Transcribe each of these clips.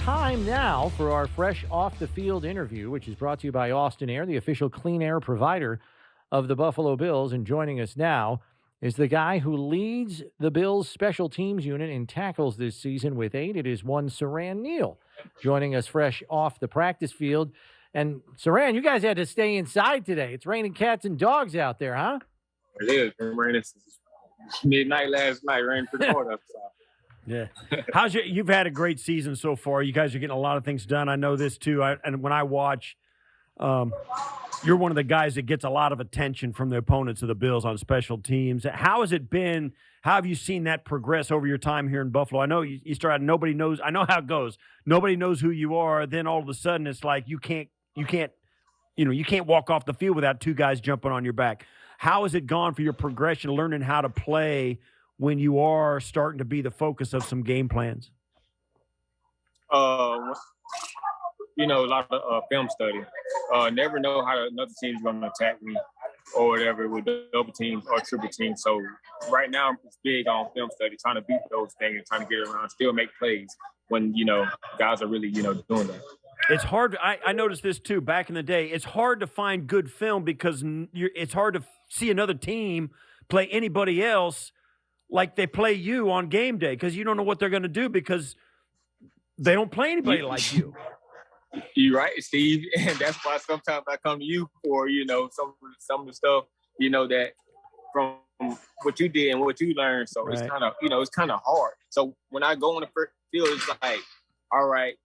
time now for our fresh off the field interview, which is brought to you by Austin Air, the official clean air provider of the Buffalo Bills. And joining us now is the guy who leads the Bills special teams unit in tackles this season with 8. It is one Siran Neal joining us fresh off the practice field. And Siran, you guys had to stay inside today. It's raining cats and dogs out there, huh? It is. It raining since midnight last night. Rained pretty hard outside. Yeah. You've had a great season so far. You guys are getting a lot of things done. I know this too. And when I watch, you're one of the guys that gets a lot of attention from the opponents of the Bills on special teams. How has it been? How have you seen that progress over your time here in Buffalo? I know you started, nobody knows. I know how it goes. Nobody knows who you are. Then all of a sudden it's like you can't walk off the field without two guys jumping on your back. How has it gone for your progression, learning how to play when you are starting to be the focus of some game plans? A lot of film study. Never know how another team's going to attack me or whatever with double teams or triple teams. So right now I'm just big on film study, trying to beat those things and trying to get around, still make plays when, guys are really, doing that. It's hard. I noticed this too back in the day. It's hard to find good film because it's hard to see another team play anybody else like they play you on game day because you don't know what they're going to do because they don't play anybody like you. You're right, Steve. And that's why sometimes I come to you for, some of the stuff, that from what you did and what you learned. So right. It's kind of hard. So when I go on the field, it's like, all right,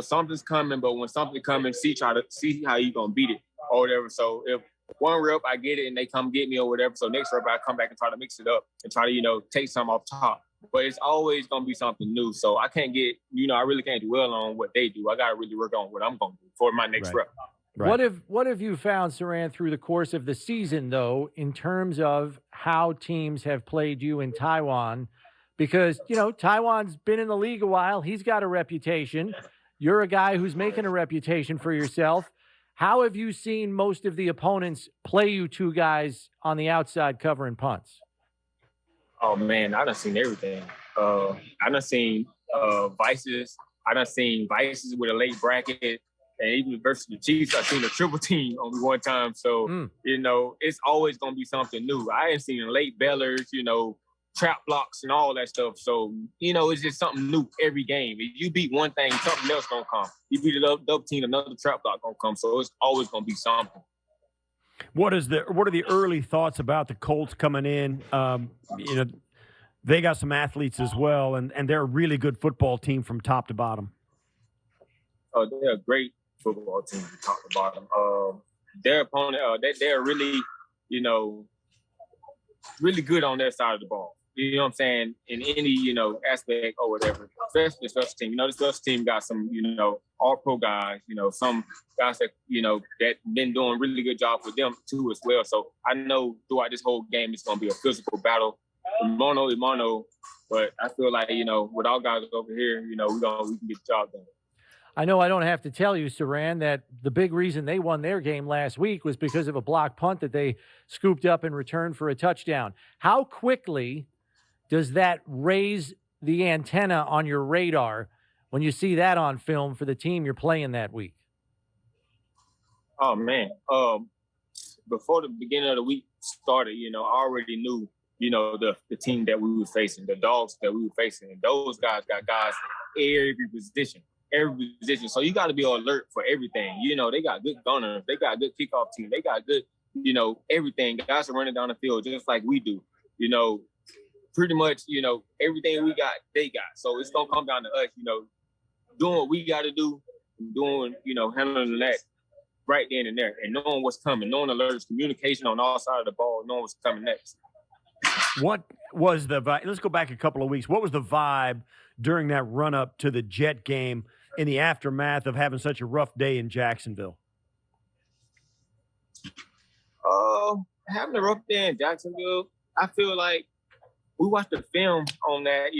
something's coming, but when something comes, try to see how you going to beat it or whatever. So if one rep, I get it and they come get me or whatever. So next rep, I come back and try to mix it up and try to, take some off top. But it's always going to be something new. So I can't get, I really can't dwell on what they do. I got to really work on what I'm going to do for my next rep. Right. What have you found, Siran, through the course of the season, though, in terms of how teams have played you in Taiwan? Because, Taiwan's been in the league a while. He's got a reputation. You're a guy who's making a reputation for yourself. How have you seen most of the opponents play you two guys on the outside covering punts? Oh, man, I done seen everything. I done seen vices. I done seen vices with a late bracket. And even versus the Chiefs, I seen a triple team only one time. So, it's always going to be something new. I ain't seen late bellers, trap blocks and all that stuff. So, it's just something new every game. If you beat one thing, something else going to come. You beat a double team, another trap block going to come. So it's always going to be something. What are the early thoughts about the Colts coming in? They got some athletes as well, and they're a really good football team from top to bottom. Oh, they're a great football team from top to bottom. Their opponent, they're really, really good on their side of the ball. You know what I'm saying? In any, aspect or whatever. Especially the special team. The special team got some, all-pro guys, some guys that, that been doing really good job for them too as well. So I know throughout this whole game, it's going to be a physical battle. Mono, but I feel like, with all guys over here, we can get the job done. I know I don't have to tell you, Siran, that the big reason they won their game last week was because of a block punt that they scooped up in return for a touchdown. How quickly does that raise the antenna on your radar when you see that on film for the team you're playing that week? Oh, man. Before the beginning of the week started, I already knew, the team that we were facing, the dogs that we were facing. And those guys got guys in every position. So you got to be alert for everything. They got good gunners. They got good kickoff team. They got good, everything. Guys are running down the field just like we do. Pretty much, everything we got, they got. So it's going to come down to us, doing what we got to do, doing, handling that right then and there, and knowing what's coming, knowing alerts, communication on all sides of the ball, knowing what's coming next. What was the vibe? Let's go back a couple of weeks. What was the vibe during that run-up to the Jet game in the aftermath of having such a rough day in Jacksonville? Having a rough day in Jacksonville, I feel like we watched the film on that,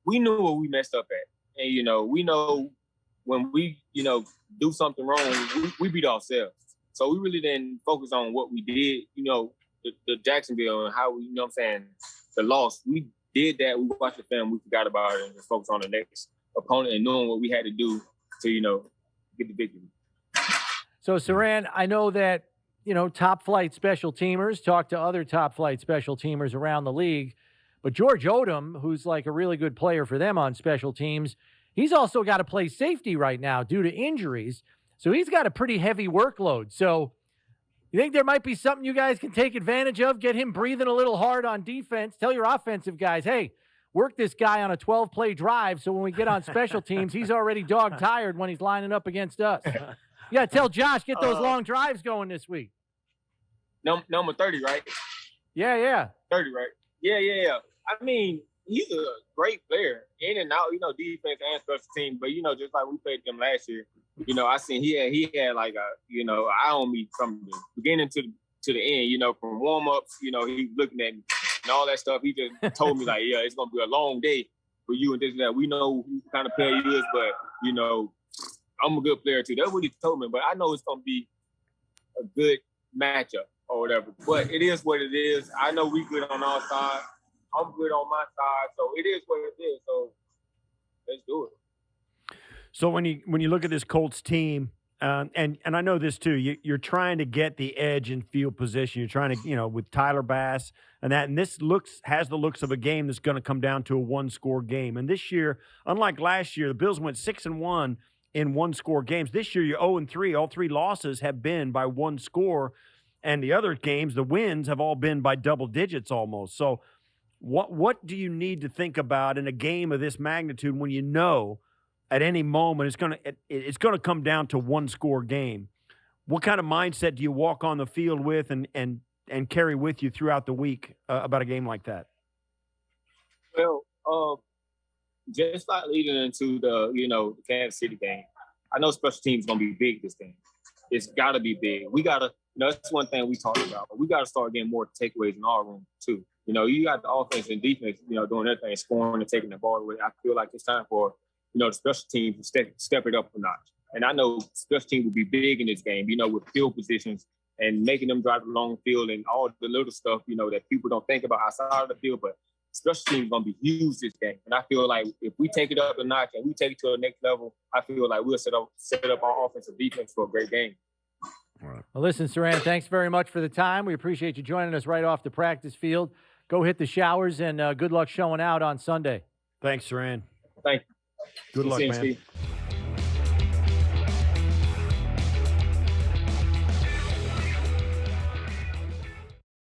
we knew what we messed up at. And, we know when we, do something wrong, we beat ourselves. So we really didn't focus on what we did, the Jacksonville and how we, the loss. We did that. We watched the film. We forgot about it and just focused on the next opponent and knowing what we had to do to, get the victory. So, Siran, I know that, top flight special teamers talk to other top flight special teamers around the league, but George Odom, who's like a really good player for them on special teams, he's also got to play safety right now due to injuries. So he's got a pretty heavy workload. So you think there might be something you guys can take advantage of, get him breathing a little hard on defense, tell your offensive guys, hey, work this guy on a 12-play drive so when we get on special teams, he's already dog-tired when he's lining up against us. Yeah, tell Josh, get those long drives going this week. Number 30, right? Yeah. 30, right? Yeah. I mean, he's a great player, in and out, defense and special team. But, just like we played them last year, I seen he had like a, eye on me from the beginning to the end, from warm-ups, he looking at me and all that stuff. He just told me, like, yeah, it's going to be a long day for you and this and that. We know who kind of player he is, but, I'm a good player too. That's what he told me. But I know it's going to be a good matchup or whatever. But it is what it is. I know we good on our side. I'm good on my side. So it is what it is. So let's do it. So when you look at this Colts team, and I know this too, you're trying to get the edge in field position. You're trying to, with Tyler Bass and that. And this has the looks of a game that's going to come down to a one-score game. And this year, unlike last year, the Bills went 6-1 in one-score games. This year, you're 0-3. All three losses have been by one score. And the other games, the wins, have all been by double digits almost. So what do you need to think about in a game of this magnitude when you know at any moment it's gonna come down to one-score game? What kind of mindset do you walk on the field with and carry with you throughout the week about a game like that? Well, just like leading into the Kansas City game, I know special teams going to be big this game. It's got to be big. We got to, that's one thing we talked about. We got to start getting more takeaways in our room too. You got the offense and defense, doing everything, scoring and taking the ball away. I feel like it's time for, the special teams to step it up a notch. And I know special teams will be big in this game, with field positions and making them drive the long field and all the little stuff, that people don't think about outside of the field. But special teams going to be huge this game. And I feel like if we take it up a notch and we take it to the next level, I feel like we'll set up our offensive defense for a great game. All right. Well, listen, Siran, thanks very much for the time. We appreciate you joining us right off the practice field. Go hit the showers, and good luck showing out on Sunday. Thanks, Siran. Thank you. Good luck, man. Steve.